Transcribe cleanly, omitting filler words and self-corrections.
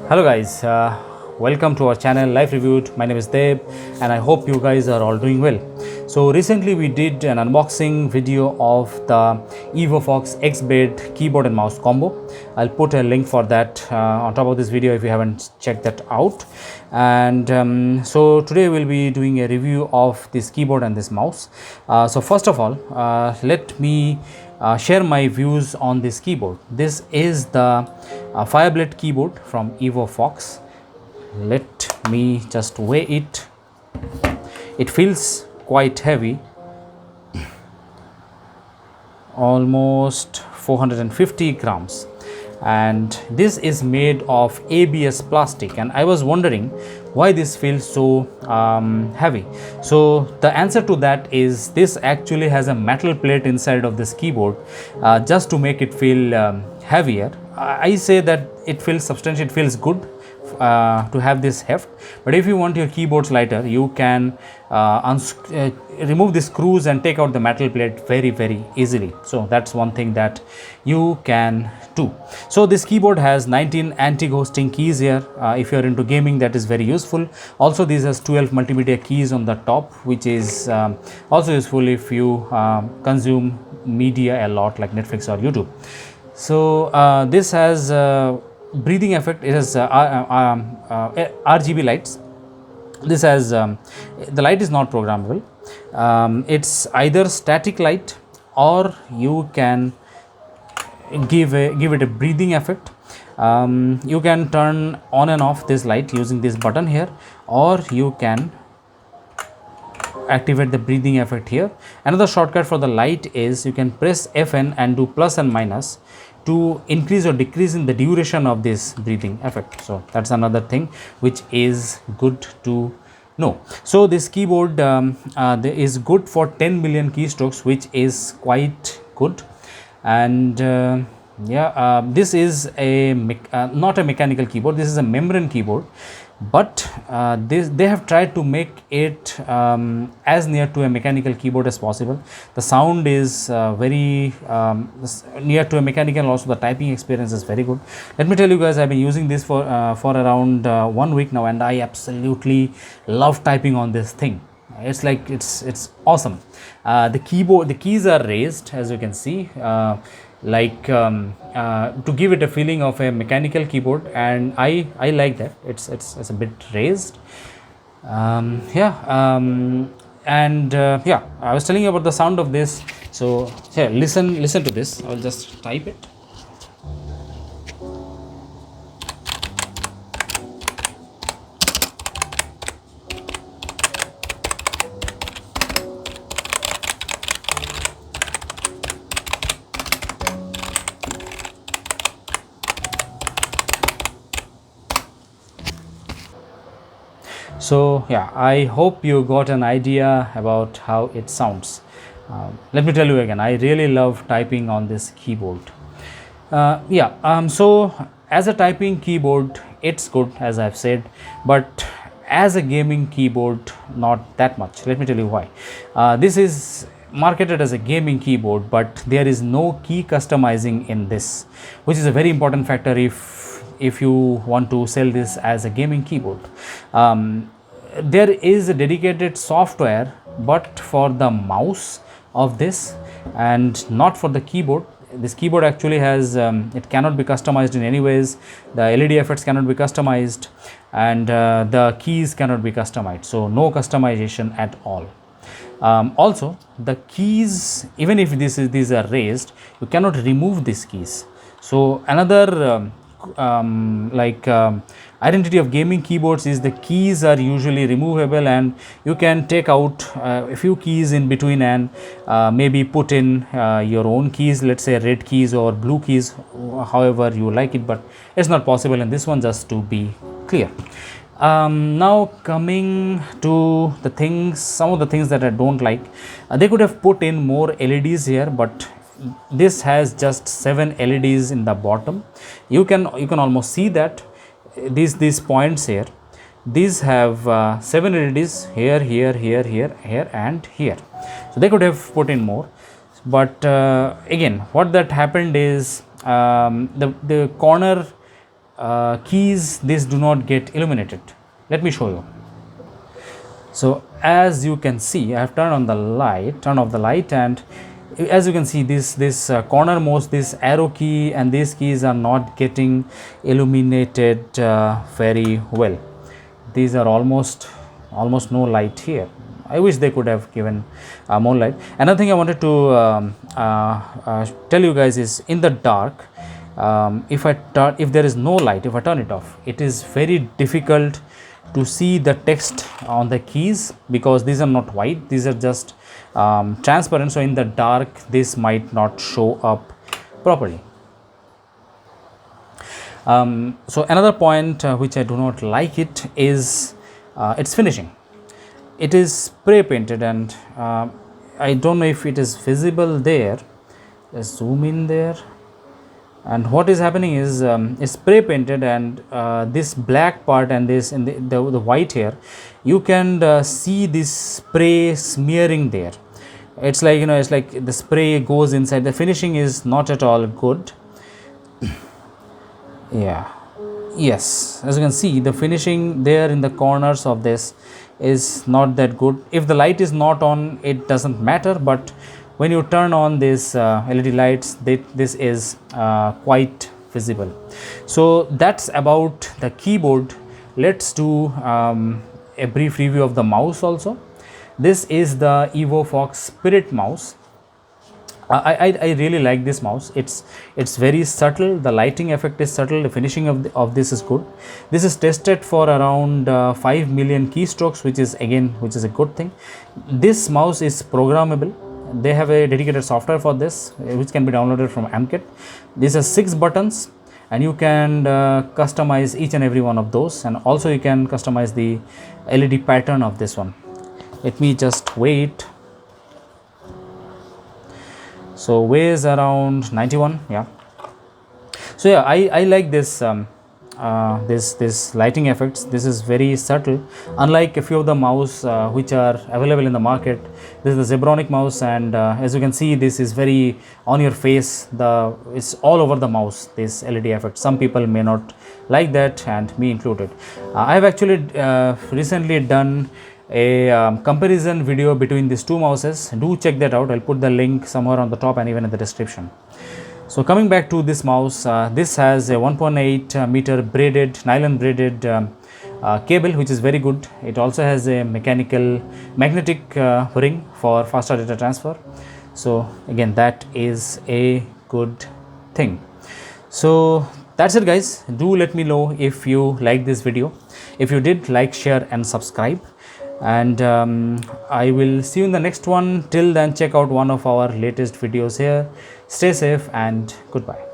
Hello guys, welcome to our channel Life Reviewed. My name is Deb and I hope you guys are all doing well. So recently we did an unboxing video of the EvoFox X-Bed keyboard and mouse combo. I'll put a link for that on top of this video if you haven't checked that out. And so today we'll be doing a review of this keyboard and this mouse. So first of all, let me share my views on this keyboard. This is the Fireblade keyboard from EvoFox. Let me just weigh it. It feels quite heavy, almost 450 grams, and this is made of ABS plastic, and I was wondering why this feels so heavy. So the answer to that is this actually has a metal plate inside of this keyboard just to make it feel heavier. I say that it feels substantial, it feels good to have this heft, but if you want your keyboards lighter, you can remove the screws and take out the metal plate very easily. So that's one thing that you can do. So this keyboard has 19 anti-ghosting keys here. If you are into gaming, that is very useful. Also this has 12 multimedia keys on the top, which is also useful if you consume media a lot like Netflix or YouTube. So this has breathing effect. It has RGB lights. This has the light is not programmable. It's either static light or you can give it a breathing effect. You can turn on and off this light using this button here, or you can activate the breathing effect here. Another shortcut for the light is you can press FN and do plus and minus to increase or decrease in the duration of this breathing effect. So that's another thing which is good to know. So this keyboard is good for 10 million keystrokes, which is quite good. And this is a not a mechanical keyboard, this is a membrane keyboard, but they have tried to make it as near to a mechanical keyboard as possible. The sound is very near to a mechanical, also the typing experience is very good. Let me tell you guys, I've been using this for around 1 week now, and I absolutely love typing on this thing. It's like it's awesome. The keys are raised, as you can see, to give it a feeling of a mechanical keyboard, and I like that. It's a bit raised. I was telling you about the sound of this. So here, listen to this. I will just type it. So yeah, I hope you got an idea about how it sounds. Let me tell you again, I really love typing on this keyboard. So as a typing keyboard, it's good, as I've said, but as a gaming keyboard, not that much. Let me tell you why. This is marketed as a gaming keyboard, but there is no key customizing in this, which is a very important factor if you want to sell this as a gaming keyboard. There is a dedicated software but for the mouse of this and not for the keyboard. This keyboard actually has it cannot be customized in any ways. The LED effects cannot be customized, and the keys cannot be customized, so no customization at all. Also the keys, even if these are raised, you cannot remove these keys. So another identity of gaming keyboards is the keys are usually removable, and you can take out a few keys in between and maybe put in your own keys, let's say red keys or blue keys, however you like it, but it's not possible in this one, just to be clear. Now coming to the things, some of the things that I don't like, they could have put in more LEDs here, but this has just 7 LEDs in the bottom. You can almost see that these points here, these have 7 LEDs here, and here. So they could have put in more, but again, what that happened is the corner keys, this do not get illuminated. Let me show you. So as you can see, I have turned off the light, and as you can see, this cornermost, this arrow key and these keys are not getting illuminated very well. These are almost no light here. I wish they could have given more light. Another thing I wanted to tell you guys is, in the dark, if there is no light, if I turn it off, it is very difficult to see the text on the keys, because these are not white, these are just transparent. So in the dark this might not show up properly. So another point which I do not like it is its finishing. It is spray painted, and I don't know if it is visible there. Let's zoom in there. And what is happening is, it's spray painted, and this black part and this in the white here, you can see this spray smearing there. It's like, it's like the spray goes inside. The finishing is not at all good. Yeah, yes, as you can see, the finishing there in the corners of this is not that good. If the light is not on, it doesn't matter, but when you turn on this LED lights, this is quite visible. So that's about the keyboard. Let's do a brief review of the mouse also. This is the EvoFox Spirit mouse. I really like this mouse. It's very subtle. The lighting effect is subtle. The finishing of this is good. This is tested for around 5 million keystrokes, which is a good thing. This mouse is programmable. They have a dedicated software for this, which can be downloaded from AMKit. These are 6 buttons, and you can customize each and every one of those, and also you can customize the LED pattern of this one. Let me just wait. So weighs around 91. Yeah. So yeah, I like this this lighting effects. This is very subtle, unlike a few of the mouse which are available in the market. This is the Zebronic mouse, and as you can see, this is very on your face. It's all over the mouse, this LED effect. Some people may not like that, and me included. I have actually recently done a comparison video between these two mouses. Do check that out. I'll put the link somewhere on the top and even in the description. So coming back to this mouse, this has a 1.8 meter nylon braided cable, which is very good. It also has a magnetic ring for faster data transfer. So again, that is a good thing. So that's it, guys. Do let me know if you like this video. If you did, like, share and subscribe. And I will see you in the next one. Till then, check out one of our latest videos here. Stay safe and goodbye.